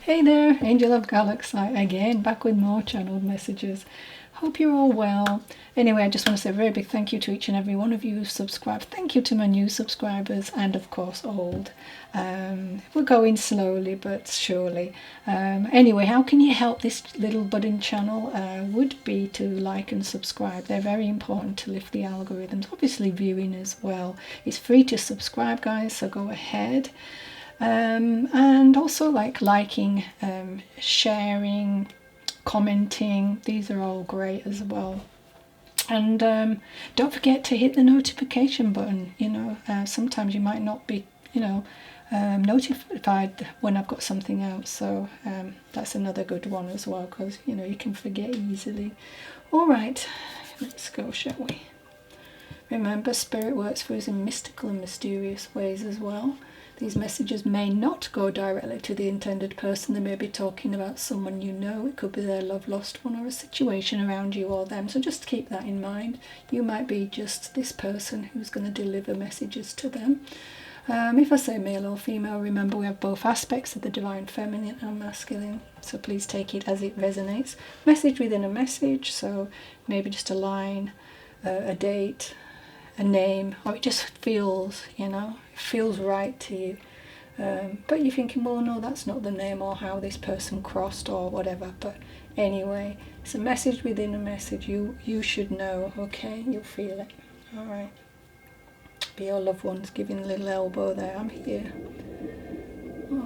Hey there, Angel of Galaxy again, back with more channeled messages. Hope you're all well. Anyway, I just want to say a very big thank you to each and every one of you who've subscribed. Thank you to my new subscribers and of course old. We're going slowly but surely. Anyway, how can you help this little budding channel? Would be to like and subscribe. They're very important to lift the algorithms. Obviously viewing as well. It's free to subscribe, guys, so go ahead. And also liking, sharing, commenting, these are all great as well. And don't forget to hit the notification button. Sometimes you might not be notified when I've got something else, so that's another good one as well, because you can forget easily. All right, let's go, shall we? Remember, spirit works for us in mystical and mysterious ways as well. These messages may not go directly to the intended person. They may be talking about someone you know. It could be their love lost one or a situation around you or them. So just keep that in mind. You might be just this person who's going to deliver messages to them. If I say male or female, remember we have both aspects of the divine feminine and masculine. So please take it as it resonates. Message within a message. So maybe just a line, a date, a name, or it just feels, it feels right to you. But you're thinking, well, no, that's not the name or how this person crossed or whatever. But anyway, it's a message within a message. You should know, okay? You'll feel it. All right. Be your loved ones giving a little elbow there. I'm here.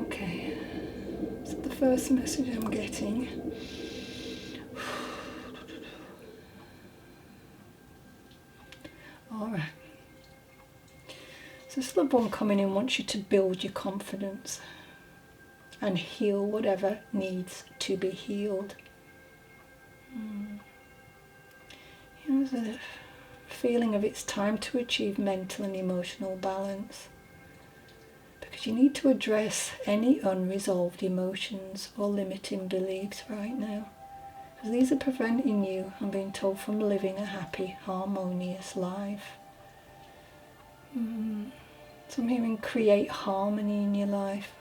Okay. So the first message I'm getting. All right. So this loved one coming in wants you to build your confidence and heal whatever needs to be healed. There's a feeling of it's time to achieve mental and emotional balance, because you need to address any unresolved emotions or limiting beliefs right now, because these are preventing you, I'm being told, from living a happy, harmonious life. So I'm hearing create harmony in your life.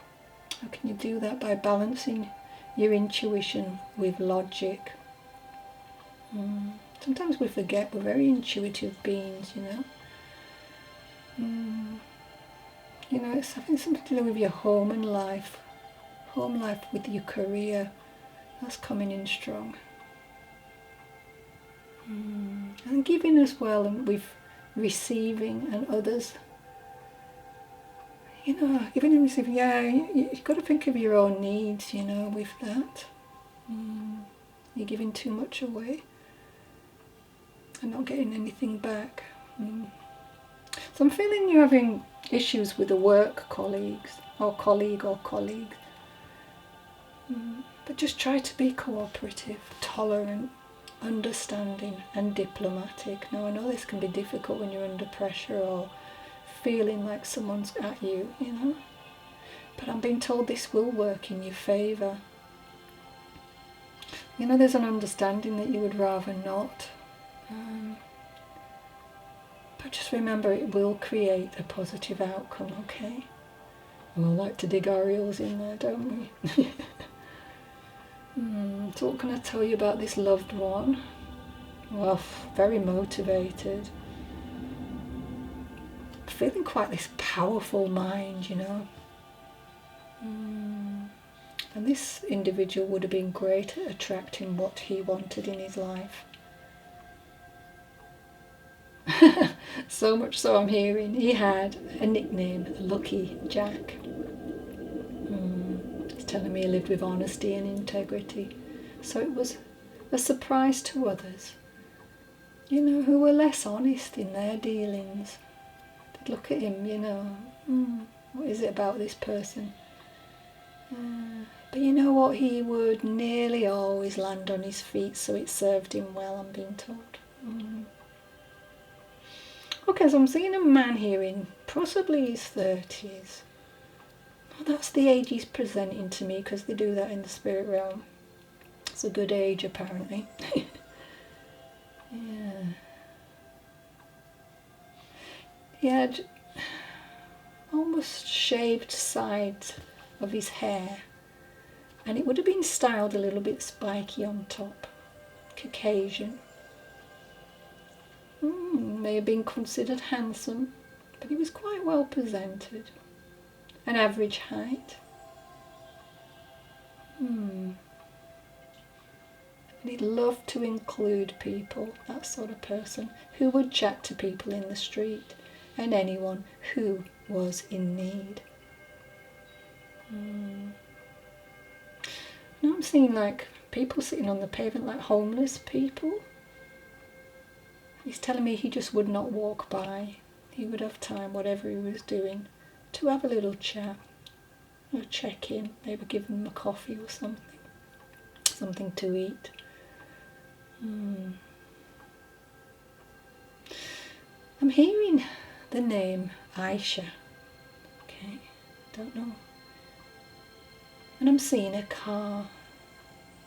How can you do that? By balancing your intuition with logic. Sometimes we forget we're very intuitive beings, It's having something to do with your home and life. Home life with your career. That's coming in strong. And giving as well, and with receiving and others. Even in receiving, you've got to think of your own needs, with that. You're giving too much away and not getting anything back. So I'm feeling you're having issues with the work colleagues, or colleagues. But just try to be cooperative, tolerant, understanding and diplomatic. Now I know this can be difficult when you're under pressure or feeling like someone's at you, but I'm being told this will work in your favour. There's an understanding that you would rather not, but just remember it will create a positive outcome, okay? We all like to dig our heels in there, don't we? So what can I tell you about this loved one? Well, very motivated. Feeling quite this powerful mind, And this individual would have been great at attracting what he wanted in his life. So much so I'm hearing he had a nickname, Lucky Jack. It's telling me he lived with honesty and integrity. So it was a surprise to others, who were less honest in their dealings. They'd look at him, what is it about this person? But you know what? He would nearly always land on his feet, so it served him well, I'm being told. Okay, so I'm seeing a man here in possibly his 30s. Oh, that's the age he's presenting to me, because they do that in the spirit realm. It's a good age, apparently. Yeah. He had almost shaved sides of his hair, And it would have been styled a little bit spiky on top. Caucasian. May have been considered handsome, but he was quite well presented. An average height. And he'd love to include people, that sort of person, who would chat to people in the street and anyone who was in need. Now I'm seeing like people sitting on the pavement, like homeless people. He's telling me he just would not walk by. He would have time, whatever he was doing, to have a little chat, or check in, maybe give them a coffee or something to eat. I'm hearing the name Aisha. Okay, don't know. And I'm seeing a car.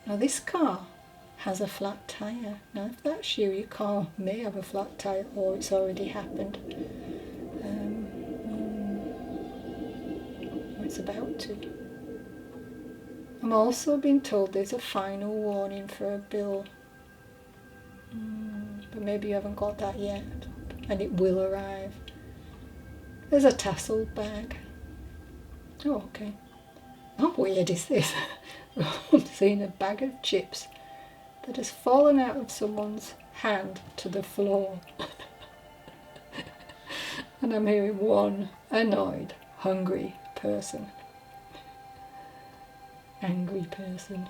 Now this car has a flat tyre. Now if that's you, your car may have a flat tyre or it's already happened. Or it's about to. I'm also being told there's a final warning for a bill. But maybe you haven't got that yet. And it will arrive. There's a tassel bag. Oh, okay. How weird is this? I'm seeing a bag of chips that has fallen out of someone's hand to the floor. And I'm hearing one annoyed, hungry person. Angry person.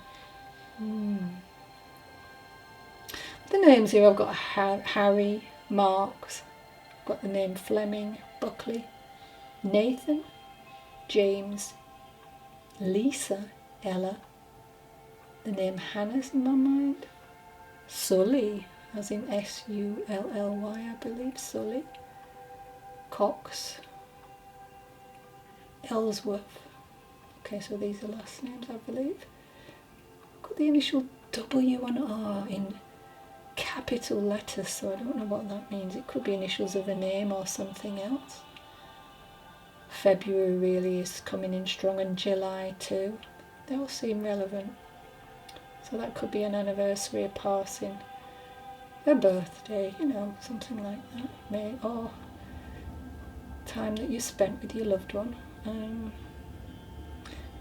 The names here, I've got Harry, Marks, I've got the name Fleming, Buckley, Nathan, James, Lisa, Ella, the name Hannah's in my mind, Sully, as in S-U-L-L-Y, I believe, Sully, Cox, Ellsworth. Okay, so these are last names, I believe. Got the initial W and R in capital letters, so I don't know what that means. It could be initials of a name or something else. February really is coming in strong, and July too. They all seem relevant. So that could be an anniversary, a passing, a birthday, you know, something like that. May, or time that you spent with your loved one.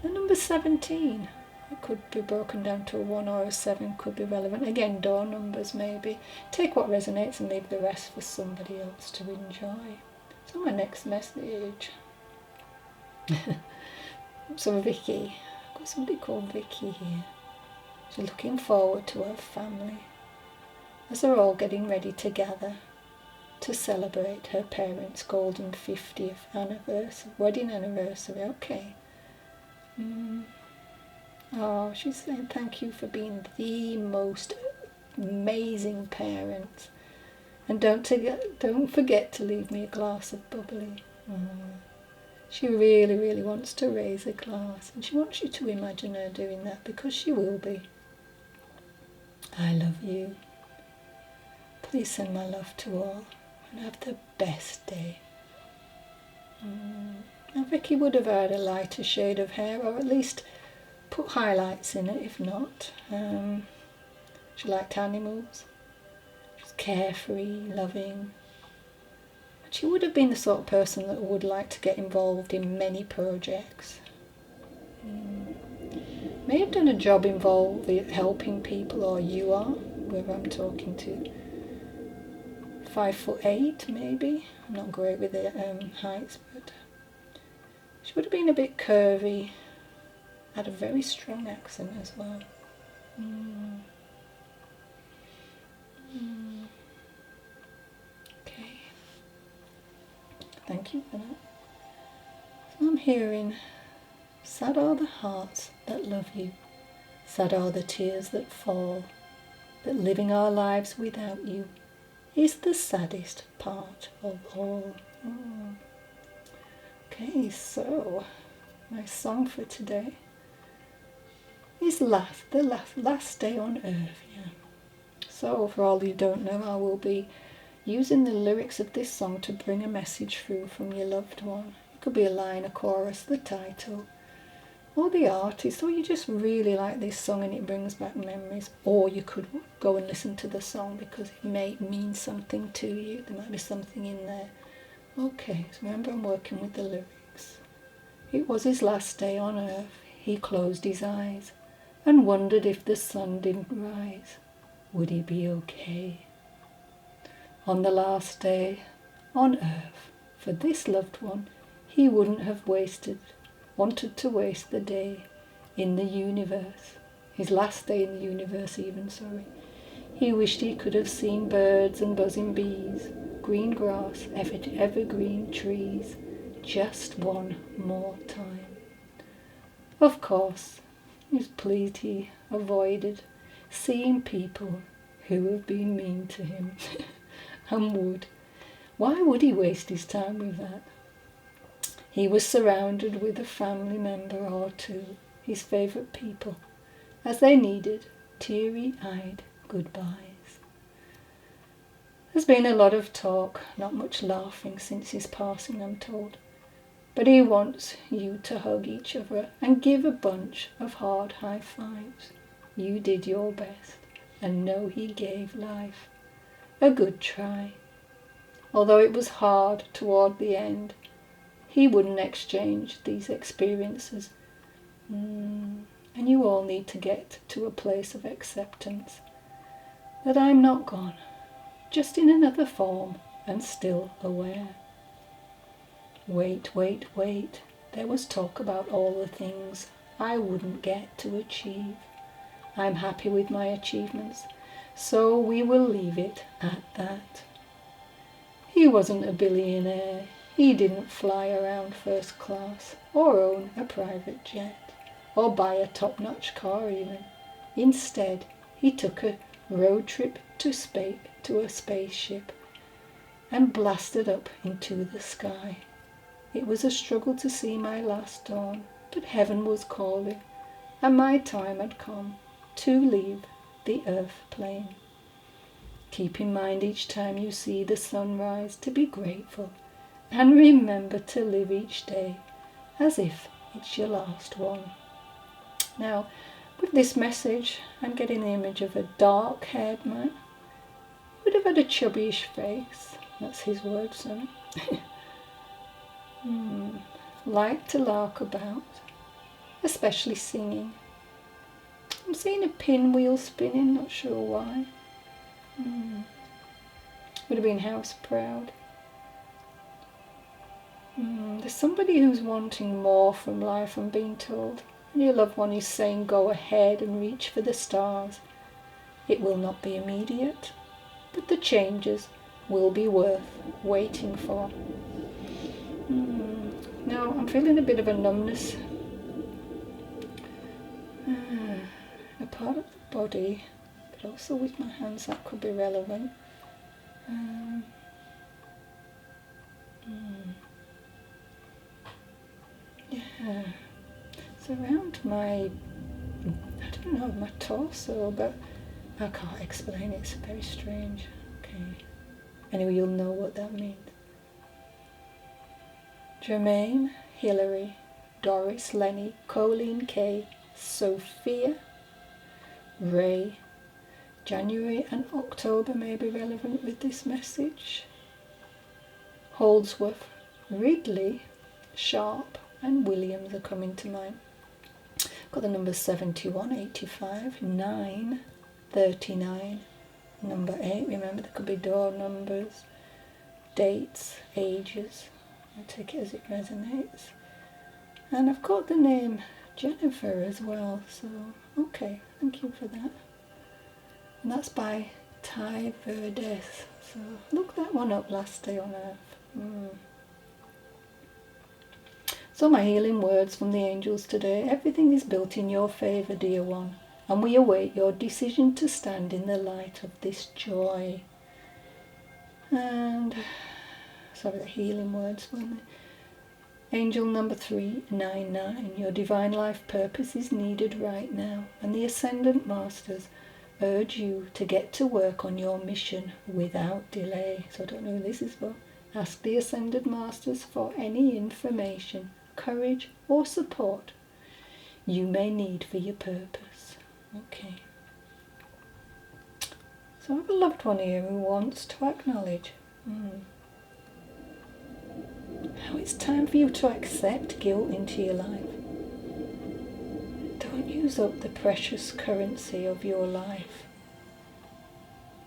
The number 17. It could be broken down to a 1 or a 7, could be relevant. Again, door numbers maybe. Take what resonates and leave the rest for somebody else to enjoy. So my next message. So Vicky, I've got somebody called Vicky here. She's looking forward to her family as they're all getting ready to gather to celebrate her parents' golden 50th anniversary, wedding anniversary. Okay. Oh, she's saying thank you for being the most amazing parent, and don't forget to leave me a glass of bubbly. She really, really wants to raise a glass, and she wants you to imagine her doing that, because she will be. I love you. Please send my love to all, and have the best day. Now Vicky would have had a lighter shade of hair, or at least put highlights in it, if not. She liked animals. She was carefree, loving. And she would have been the sort of person that would like to get involved in many projects. May have done a job involving helping people, or you are, whoever I'm talking to. 5'8", maybe. I'm not great with the heights, but she would have been a bit curvy. Had a very strong accent as well. Okay. Thank you for that. So I'm hearing, sad are the hearts that love you. Sad are the tears that fall. That living our lives without you is the saddest part of all. Okay, so my song for today is the last day on earth. Yeah. So for all you don't know, I will be using the lyrics of this song to bring a message through from your loved one. It could be a line, a chorus, the title. or the artist, or you just really like this song and it brings back memories, or you could go and listen to the song because it may mean something to you. There might be something in there. Okay, so remember I'm working with the lyrics. It was his last day on earth. He closed his eyes and wondered if the sun didn't rise, would he be okay? On the last day on earth, for this loved one, he wouldn't have wanted to waste the day in the universe, his last day in the universe even, sorry. He wished he could have seen birds and buzzing bees, green grass, evergreen trees, just one more time. Of course, he was pleased he avoided seeing people who have been mean to him. And would. Why would he waste his time with that? He was surrounded with a family member or two, his favourite people, as they needed teary-eyed goodbyes. There's been a lot of talk, not much laughing since his passing, I'm told. But he wants you to hug each other and give a bunch of hard high fives. You did your best and know he gave life a good try. Although it was hard toward the end, he wouldn't exchange these experiences. And you all need to get to a place of acceptance that I'm not gone, just in another form and still aware. Wait. There was talk about all the things I wouldn't get to achieve. I'm happy with my achievements, so we will leave it at that. He wasn't a billionaire. He didn't fly around first class, or own a private jet, or buy a top-notch car even. Instead, he took a road trip to a spaceship and blasted up into the sky. It was a struggle to see my last dawn, but heaven was calling, and my time had come to leave the earth plane. Keep in mind each time you see the sunrise to be grateful, and remember to live each day as if it's your last one. Now, with this message, I'm getting the image of a dark-haired man. He would have had a chubbyish face. That's his word, son. Like to lark about, especially singing. I'm seeing a pinwheel spinning, not sure why. Would have been house proud. There's somebody who's wanting more from life, I'm being told. And your loved one is saying go ahead and reach for the stars. It will not be immediate, but the changes will be worth waiting for. Now I'm feeling a bit of a numbness. A part of the body, but also with my hands that could be relevant. Yeah, it's around my, I don't know, my torso, but I can't explain it, it's very strange. Okay, anyway, you'll know what that means. Jermaine, Hillary, Doris, Lenny, Colleen, Kay, Sophia, Ray. January and October may be relevant with this message. Holdsworth, Ridley, Sharp and Williams are coming to mind. Got the numbers 71, 85, 9, 39, number 8. Remember, there could be door numbers, dates, ages. I take it as it resonates. And I've got the name Jennifer as well, so okay, thank you for that. And that's by Ty Verdes. So look that one up, Last Day on Earth. So my healing words from the angels today. Everything is built in your favour, dear one, and we await your decision to stand in the light of this joy. And sorry, the healing words for me. Angel number 399. Your divine life purpose is needed right now, and the Ascendant Masters urge you to get to work on your mission without delay. So I don't know who this is for. Ask the Ascended Masters for any information, courage or support you may need for your purpose. Okay. So I have a loved one here who wants to acknowledge how it's time for you to accept guilt into your life. Don't use up the precious currency of your life.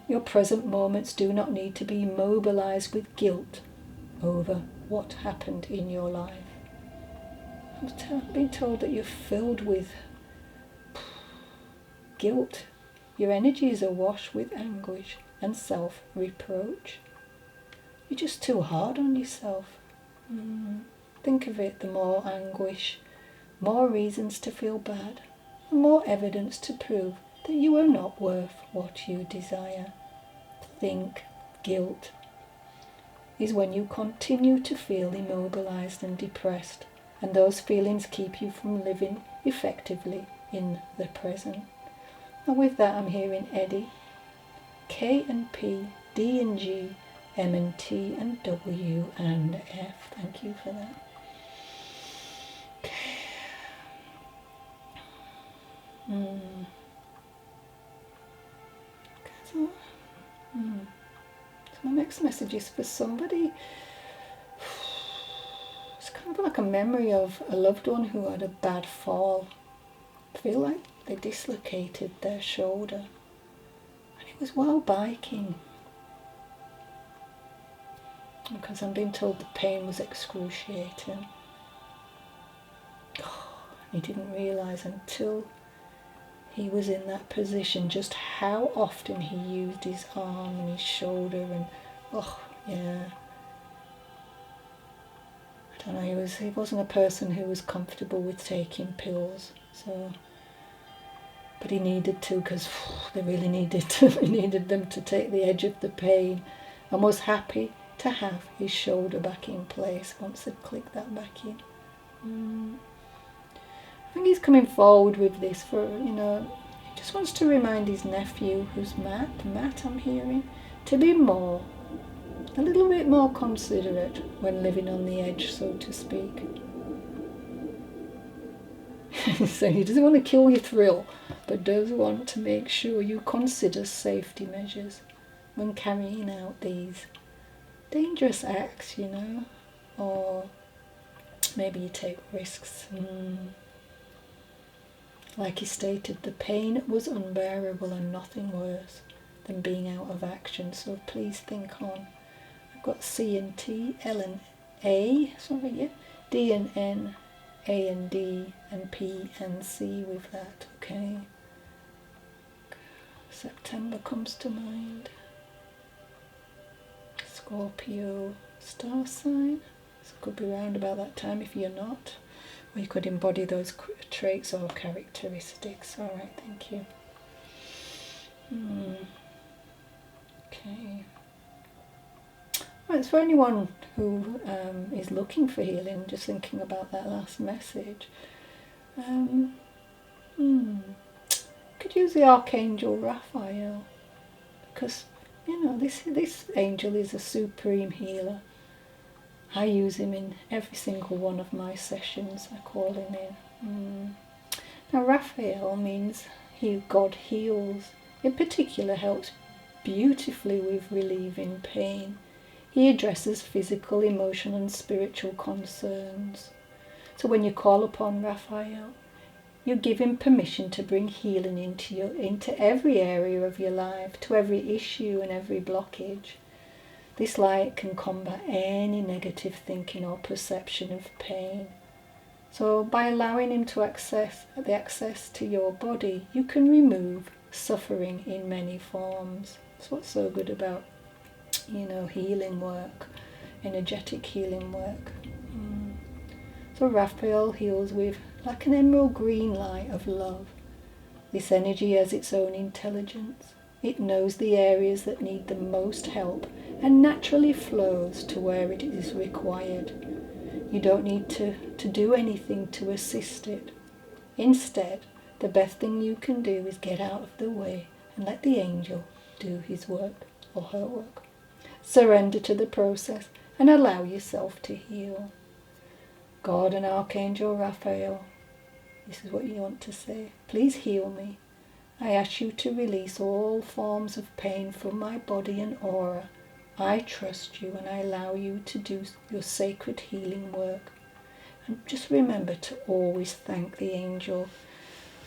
Your present moments do not need to be immobilized with guilt over what happened in your life. I've been told that you're filled with guilt. Your energy is awash with anguish and self-reproach. You're just too hard on yourself. Think of it, the more anguish, more reasons to feel bad, and more evidence to prove that you are not worth what you desire. Think guilt is when you continue to feel immobilized and depressed, and those feelings keep you from living effectively in the present. And with that, I'm hearing Eddie, K and P, D and G, M and T, and W and F. Thank you for that. Okay. So my next message is for somebody. It's kind of like a memory of a loved one who had a bad fall. I feel like they dislocated their shoulder, and it was while biking. Because I'm being told the pain was excruciating. He didn't realise until he was in that position just how often he used his arm and his shoulder, and I don't know, he wasn't a person who was comfortable with taking pills, so, but he needed to, because they really needed them to take the edge of the pain, and was happy to have his shoulder back in place once they'd clicked that back in. I think he's coming forward with this for, he just wants to remind his nephew, who's Matt I'm hearing, to be a little bit more considerate when living on the edge, so to speak. So he doesn't want to kill your thrill, but does want to make sure you consider safety measures when carrying out these dangerous acts, or maybe you take risks. Like he stated, the pain was unbearable and nothing worse than being out of action, so please think on. I've got C and T, L and A, D and N, A and D, and P and C with that, okay? September comes to mind. Scorpio star sign, so it could be around about that time if you're not, or you could embody those traits or characteristics. All right, thank you. Okay. Well, it's for anyone who is looking for healing, just thinking about that last message. Could use the Archangel Raphael, because this angel is a supreme healer. I use him in every single one of my sessions. I call him in. Now, Raphael means God heals. In particular, helps beautifully with relieving pain. He addresses physical, emotional, and spiritual concerns. So when you call upon Raphael, you give him permission to bring healing into every area of your life, to every issue and every blockage. This light can combat any negative thinking or perception of pain. So by allowing him to access to your body, you can remove suffering in many forms. That's what's so good about, healing work, energetic healing work. So Raphael heals with like an emerald green light of love. This energy has its own intelligence. It knows the areas that need the most help and naturally flows to where it is required. You don't need to do anything to assist it. Instead, the best thing you can do is get out of the way and let the angel do his work or her work. Surrender to the process and allow yourself to heal. God and Archangel Raphael, This is what you want to say. Please heal me. I ask you to release all forms of pain from my body and aura. I trust you and I allow you to do your sacred healing work. And just remember to always thank the angel.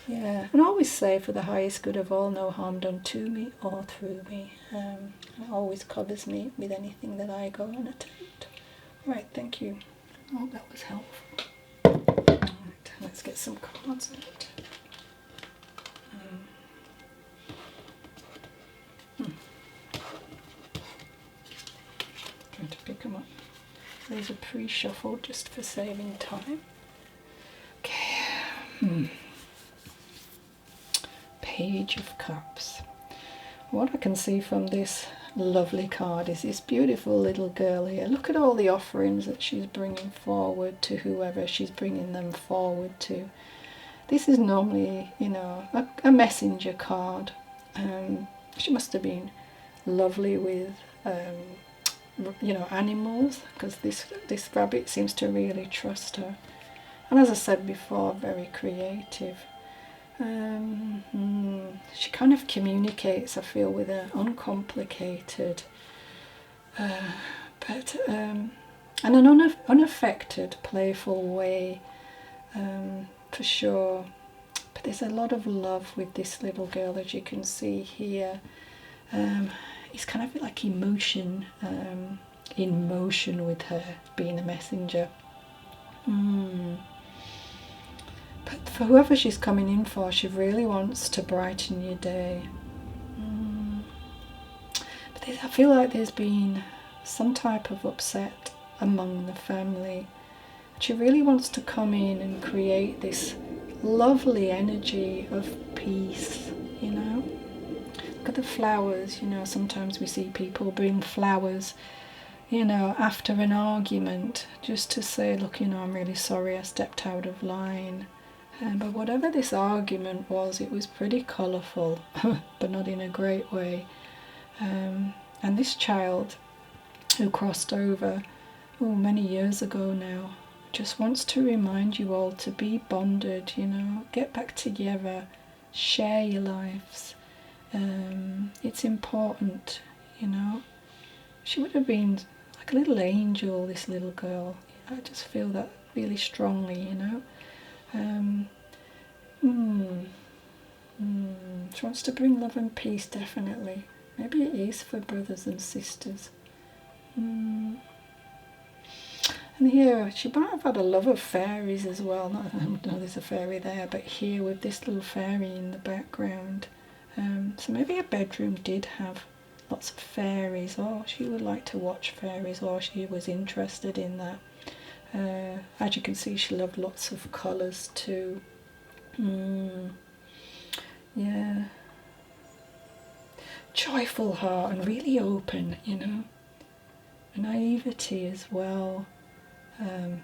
Yeah, and always say, for the highest good of all, no harm done to me or through me. It always covers me with anything that I go and attempt. Right, thank you. I hope that was helpful. Right, let's get some cards out. Trying to pick them up. These are pre-shuffled just for saving time. Okay. Page of Cups. What I can see from this lovely card is this beautiful little girl here. Look at all the offerings that she's bringing forward to whoever she's bringing them forward to. This is normally, you know, a messenger card. She must have been lovely with, you know, animals, because this rabbit seems to really trust her. And as I said before, very creative. She kind of communicates, I feel, with an uncomplicated, but and an unaffected, playful way, for sure. But there's a lot of love with this little girl, as you can see here. It's kind of like emotion, in motion with her, being a messenger. But for whoever she's coming in for, she really wants to brighten your day. But I feel like there's been some type of upset among the family. She really wants to come in and create this lovely energy of peace, you know. Look at the flowers, you know, sometimes we see people bring flowers, you know, after an argument, just to say, look, you know, I'm really sorry I stepped out of line. But whatever this argument was, it was pretty colourful, but not in a great way. And this child who crossed over, many years ago now, just wants to remind you all to be bonded, you know, get back together, share your lives. It's important, you know. She would have been like a little angel, this little girl. I just feel that really strongly, you know. She wants to bring love and peace, definitely. Maybe it is for brothers and sisters. And here, she might have had a love of fairies as well. Not, I don't know there's a fairy there, but here with this little fairy in the background. So maybe her bedroom did have lots of fairies, or she would like to watch fairies, or she was interested in that. As you can see, she loved lots of colours too. Yeah. Joyful heart and really open, you know. Naivety as well,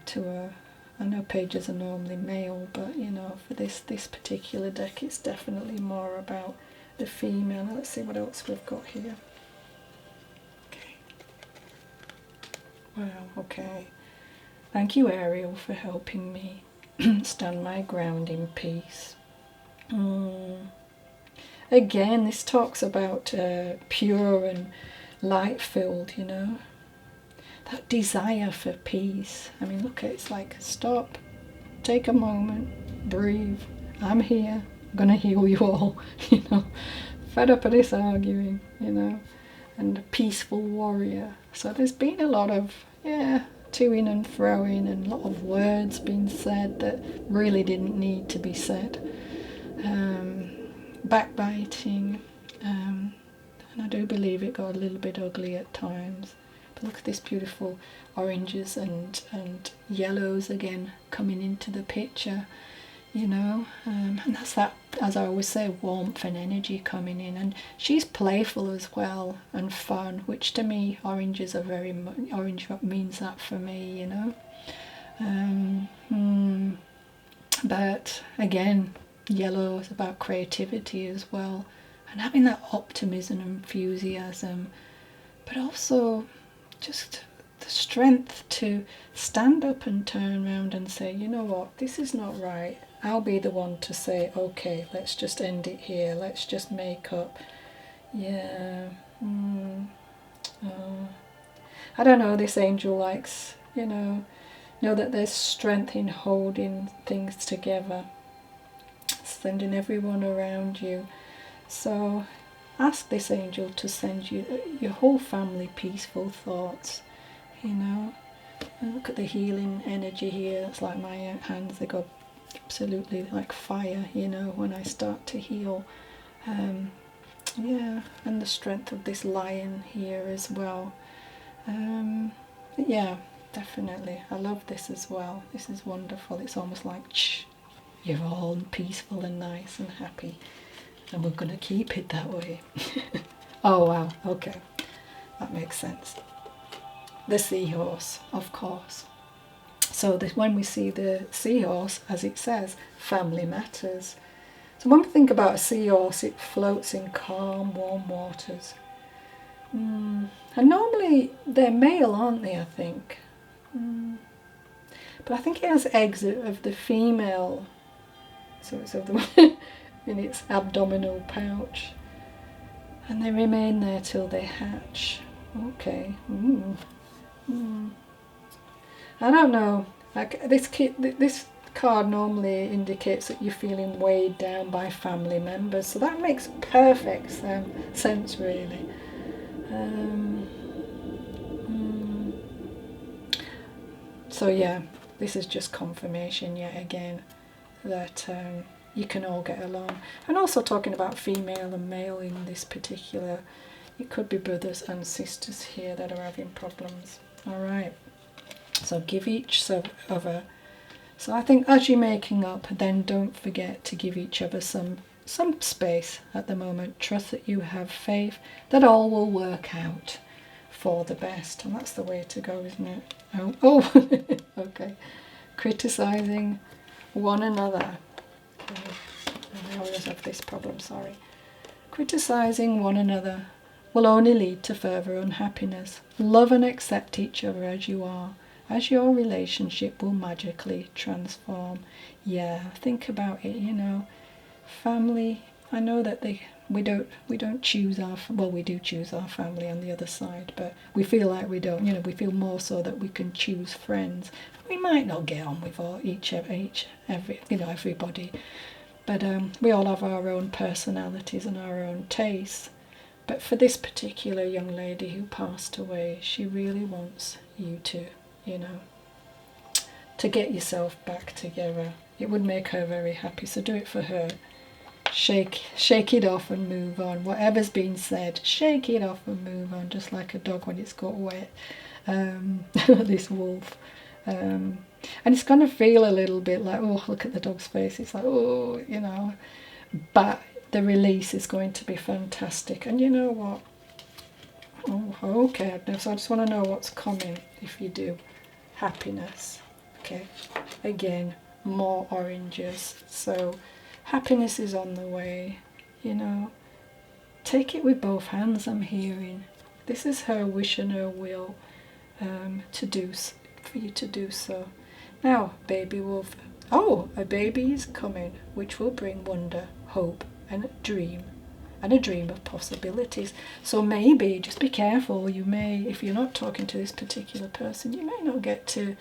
to her. I know pages are normally male, but you know, for this particular deck, it's definitely more about the female. Let's see what else we've got here. Okay. Wow, okay. Thank you, Ariel, for helping me stand my ground in peace. Again, this talks about pure and light-filled, you know. That desire for peace. I mean, look, it's like, stop, take a moment, breathe. I'm here, I'm going to heal you all, you know. Fed up of this arguing, you know. And a peaceful warrior. So there's been a lot of, to-ing and fro-ing, and a lot of words being said that really didn't need to be said. Backbiting, and I do believe it got a little bit ugly at times. But look at this beautiful oranges and yellows again coming into the picture, you know, and that's that, as I always say, warmth and energy coming in. And she's playful as well and fun, which to me, oranges are very orange means that for me, you know. But again, yellow is about creativity as well, and having that optimism and enthusiasm, but also just the strength to stand up and turn around and say, you know what, this is not right. I'll be the one to say, okay, let's just end it here, let's just make up. Yeah. Oh. I don't know, this angel likes, know that there's strength in holding things together, sending everyone around you. So ask this angel to send you, your whole family, peaceful thoughts, And look at the healing energy here. It's like my hands, they go absolutely like fire, when I start to heal. Yeah, and the strength of this lion here as well. Yeah, definitely. I love this as well. This is wonderful. It's almost like, you're all peaceful and nice and happy. And we're going to keep it that way. Oh, wow. Okay. That makes sense. The seahorse, of course. So when we see the seahorse, as it says, family matters. So when we think about a seahorse, it floats in calm, warm waters. And normally they're male, aren't they, I think? But I think it has eggs of the female, so it's of the in its abdominal pouch. And they remain there till they hatch. Okay. I don't know. This card normally indicates that you're feeling weighed down by family members, so that makes perfect sense, really. So yeah, this is just confirmation yet again that you can all get along. And also talking about female and male in this particular, it could be brothers and sisters here that are having problems. All right. So give each other. So I think as you're making up, then don't forget to give each other some space at the moment. Trust that you have faith that all will work out for the best. And that's the way to go, isn't it? Oh. Okay. Criticizing one another. Okay. I always have this problem, sorry. Criticizing one another will only lead to further unhappiness. Love and accept each other as you are, as your relationship will magically transform. Yeah, think about it, family. I know that we don't choose we do choose our family on the other side, but we feel like we don't, we feel more so that we can choose friends. We might not get on with everybody, but we all have our own personalities and our own tastes. But for this particular young lady who passed away, she really wants you to, to get yourself back together. It would make her very happy, so do it for her. Shake it off and move on. Whatever's been said, shake it off and move on, just like a dog when it's got wet. This wolf. And it's going to feel a little bit like, oh, look at the dog's face. It's like, oh, but the release is going to be fantastic. And you know what? Oh, okay. So I just want to know what's coming if you do. Happiness. Okay. Again, more oranges. So happiness is on the way. Take it with both hands, I'm hearing. This is her wish and her will for you to do so. Now, baby wolf. Oh, a baby is coming, which will bring wonder, hope, and a dream of possibilities. So maybe, just be careful, you may, if you're not talking to this particular person, you may not get to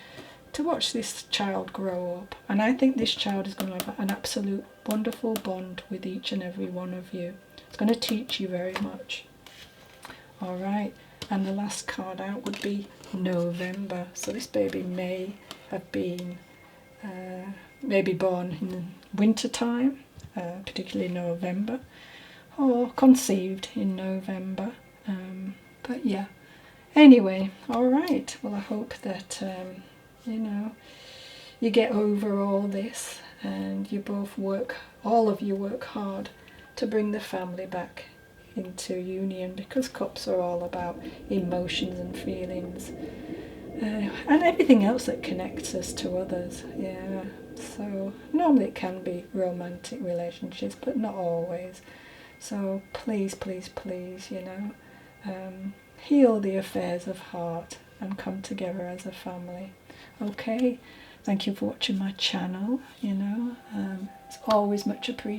watch this child grow up. And I think this child is going to have an absolute wonderful bond with each and every one of you. It's going to teach you very much. All right, and the last card out would be November. So this baby may have been maybe born in winter time, particularly November, or conceived in November. But yeah, anyway, all right. Well, I hope that you get over all this, and all of you work hard to bring the family back into union, because cups are all about emotions and feelings, and everything else that connects us to others. Yeah, so normally it can be romantic relationships, but not always. So please, please, please, heal the affairs of heart and come together as a family. Okay, Thank you for watching my channel, you know. It's always much appreciated.